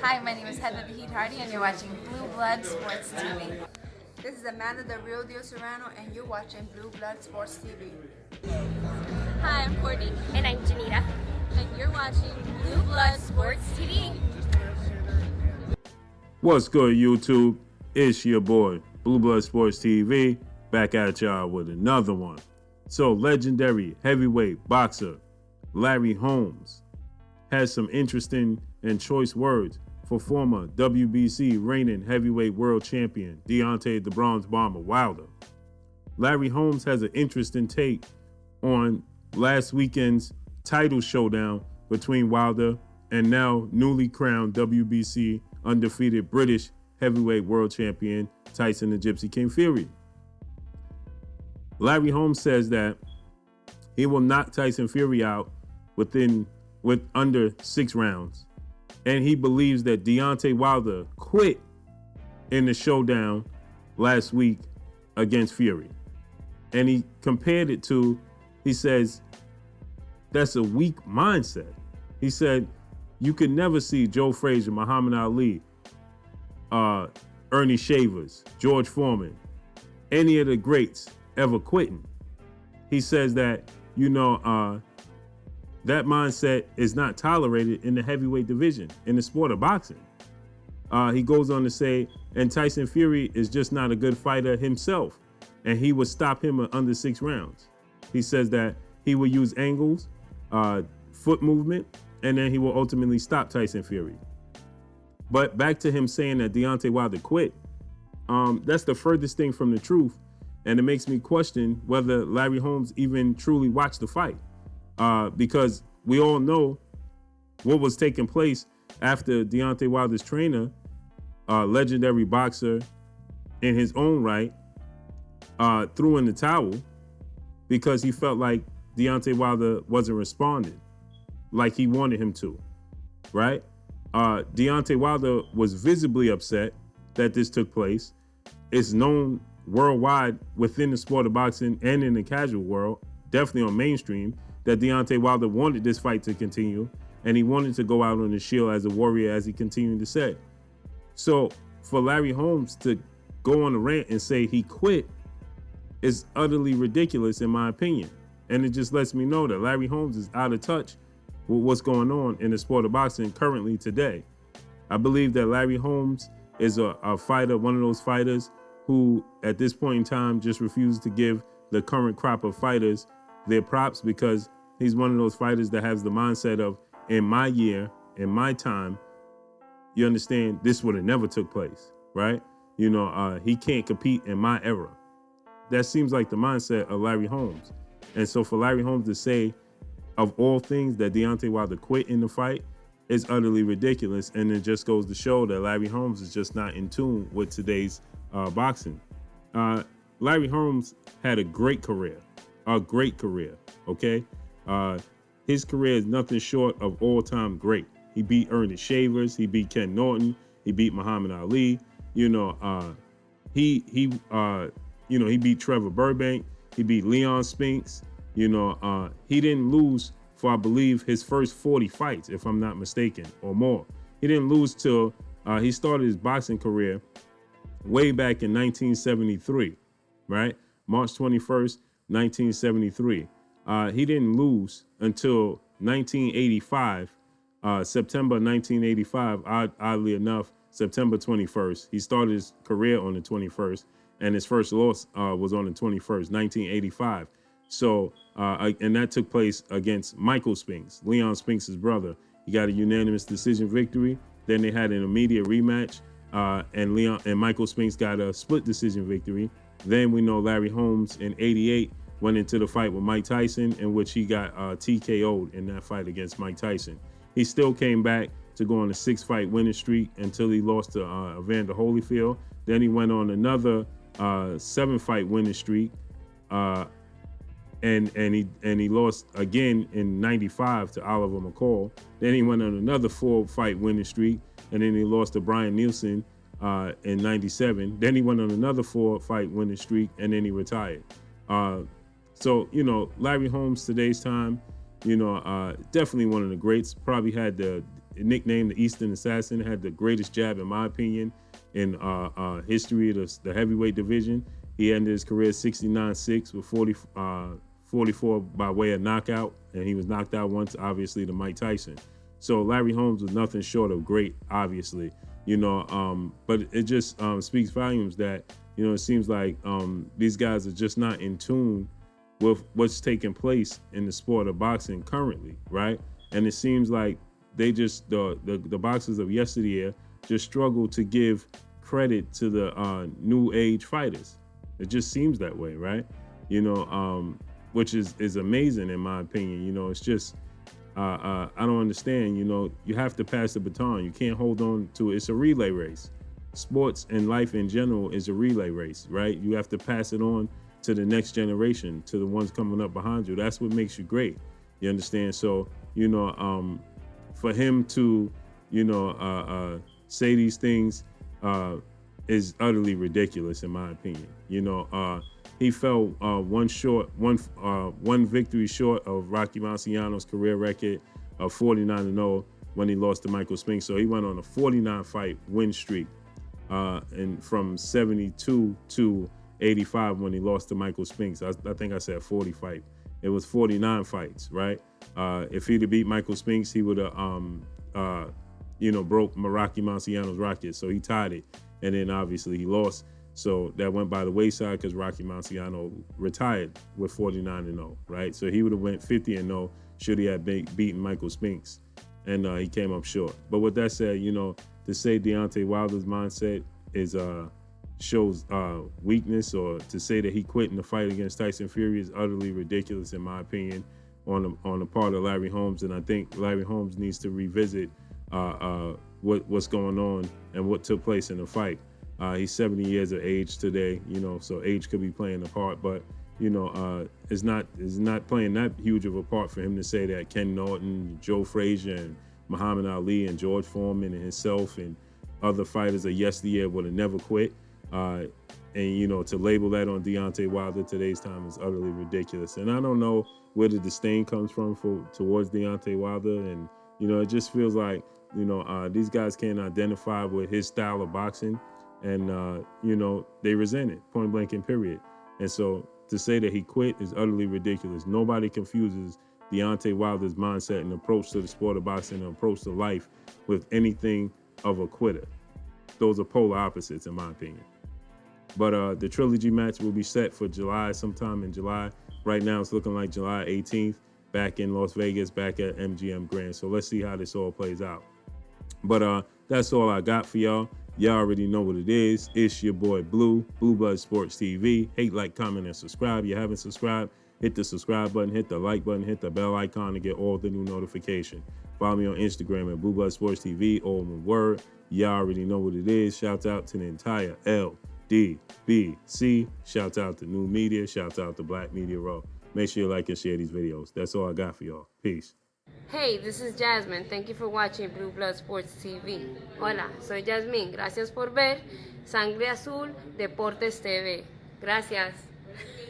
Hi, my name is Heather the Heat Hardy, and you're watching Blue Blood Sports TV. This is Amanda the Real Deal Serrano, and you're watching Blue Blood Sports TV. Hi, I'm Courtney. And I'm Janita. And you're watching Blue Blood Sports TV. What's good, YouTube? It's your boy, Blue Blood Sports TV, back at y'all with another one. So, legendary heavyweight boxer Larry Holmes has some interesting and choice words for former WBC reigning heavyweight world champion Deontay the Bronze Bomber Wilder. Larry Holmes has an interesting take on last weekend's title showdown between Wilder and now newly crowned WBC undefeated British heavyweight world champion Tyson the Gypsy King Fury. Larry Holmes says that he will knock Tyson Fury out with under 6 rounds. And he believes that Deontay Wilder quit in the showdown last week against Fury. And he compared it to, he says, that's a weak mindset. He said, you could never see Joe Frazier, Muhammad Ali, Ernie Shavers, George Foreman, any of the greats ever quitting. He says that, that mindset is not tolerated in the heavyweight division, in the sport of boxing. He goes on to say, and Tyson Fury is just not a good fighter himself, and he would stop him at under 6 rounds. He says that he will use angles, foot movement, and then he will ultimately stop Tyson Fury. But back to him saying that Deontay Wilder quit, that's the furthest thing from the truth, and it makes me question whether Larry Holmes even truly watched the fight. Because we all know what was taking place after Deontay Wilder's trainer, legendary boxer in his own right, threw in the towel because he felt like Deontay Wilder wasn't responding like he wanted him to, right? Deontay Wilder was visibly upset that this took place. It's known worldwide within the sport of boxing and in the casual world, definitely on mainstream, that Deontay Wilder wanted this fight to continue, and he wanted to go out on the shield as a warrior, as he continued to say. So for Larry Holmes to go on a rant and say he quit is utterly ridiculous, in my opinion. And it just lets me know that Larry Holmes is out of touch with what's going on in the sport of boxing currently today. I believe that Larry Holmes is a fighter, one of those fighters who at this point in time just refuses to give the current crop of fighters their props, because he's one of those fighters that has the mindset of, in my year, in my time, you understand, this would have never took place, right? He can't compete in my era. That seems like the mindset of Larry Holmes. And so for Larry Holmes to say, of all things, that Deontay Wilder quit in the fight is utterly ridiculous. And it just goes to show that Larry Holmes is just not in tune with today's boxing. Larry Holmes had a great career, okay? His career is nothing short of all-time great. He beat Ernie Shavers, he beat Ken Norton, he beat Muhammad Ali. He beat Trevor Burbank, he beat Leon Spinks. He didn't lose for, I believe, his first 40 fights, if I'm not mistaken, or more. He didn't lose till he started his boxing career way back in 1973, right? March 21st, 1973. He didn't lose until 1985, September 1985, oddly enough, September 21st. He started his career on the 21st, and his first loss was on the 21st, 1985. So, and that took place against Michael Spinks, Leon Spinks' brother. He got a unanimous decision victory. Then they had an immediate rematch, and Michael Spinks got a split decision victory. Then we know Larry Holmes in '88 went into the fight with Mike Tyson, in which he got TKO'd in that fight against Mike Tyson. He still came back to go on a 6-fight winning streak until he lost to Evander Holyfield. Then he went on another 7-fight winning streak, and he lost again in '95 to Oliver McCall. Then he went on another 4-fight winning streak, and then he lost to Brian Nielsen in '97. Then he went on another 4-fight winning streak, and then he retired. So, Larry Holmes, today's time, definitely one of the greats. Probably had the nicknamed the Eastern Assassin, had the greatest jab, in my opinion, in history of the heavyweight division. He ended his career 69-6 with 44 by way of knockout, and he was knocked out once, obviously, to Mike Tyson. So Larry Holmes was nothing short of great, obviously, but it just speaks volumes that, it seems like these guys are just not in tune with what's taking place in the sport of boxing currently, right? And it seems like they just, the boxers of yesteryear just struggle to give credit to the new age fighters. It just seems that way, right? Which is amazing in my opinion. It's just, I don't understand, you have to pass the baton. You can't hold on to it. It's a relay race. Sports and life in general is a relay race, right? You have to pass it on to the next generation, to the ones coming up behind you. That's what makes you great. You understand? So, for him to, say these things is utterly ridiculous in my opinion. He fell one victory short of Rocky Marciano's career record of 49-0 when he lost to Michael Spinks. So he went on a 49-fight win streak, and from 72 to 85 when he lost to Michael Spinks. I think I said 40 fight. It was 49 fights, right? If he'd have beat Michael Spinks, he would have, broke Rocky Marciano's record. So he tied it, and then obviously he lost. So that went by the wayside because Rocky Marciano retired with 49-0, right? So he would have went 50-0 should he have beaten Michael Spinks, and he came up short. But with that said, to say Deontay Wilder's mindset is shows weakness, or to say that he quit in the fight against Tyson Fury is utterly ridiculous in my opinion on the part of Larry Holmes. And I think Larry Holmes needs to revisit what's going on and what took place in the fight. He's 70 years of age today, so age could be playing a part, but it's not playing that huge of a part for him to say that Ken Norton, Joe Frazier, and Muhammad Ali and George Foreman and himself and other fighters of yesteryear would have never quit. And to label that on Deontay Wilder today's time is utterly ridiculous. And I don't know where the disdain comes from towards Deontay Wilder, and it just feels like these guys can't identify with his style of boxing. And, they resent it, point blank and period. And so to say that he quit is utterly ridiculous. Nobody confuses Deontay Wilder's mindset and approach to the sport of boxing and approach to life with anything of a quitter. Those are polar opposites, in my opinion. But the trilogy match will be set for sometime in July. Right now it's looking like July 18th, back in Las Vegas, back at MGM Grand. So let's see how this all plays out. But that's all I got for y'all. Y'all already know what it is. It's your boy Blue Blood Sports TV. Hate, like, comment, and subscribe. If you haven't subscribed, hit the subscribe button, hit the like button, hit the bell icon to get all the new notification. Follow me on Instagram at Blue Blood Sports TV, all in word. Y'all already know what it is. Shout out to the entire LDBC. Shout out to New Media. Shout out to Black Media Raw. Make sure you like and share these videos. That's all I got for y'all. Peace. Hey, this is Jasmine. Thank you for watching Blue Blood Sports TV. Hola, soy Jasmine. Gracias por ver Sangre Azul Deportes TV. Gracias.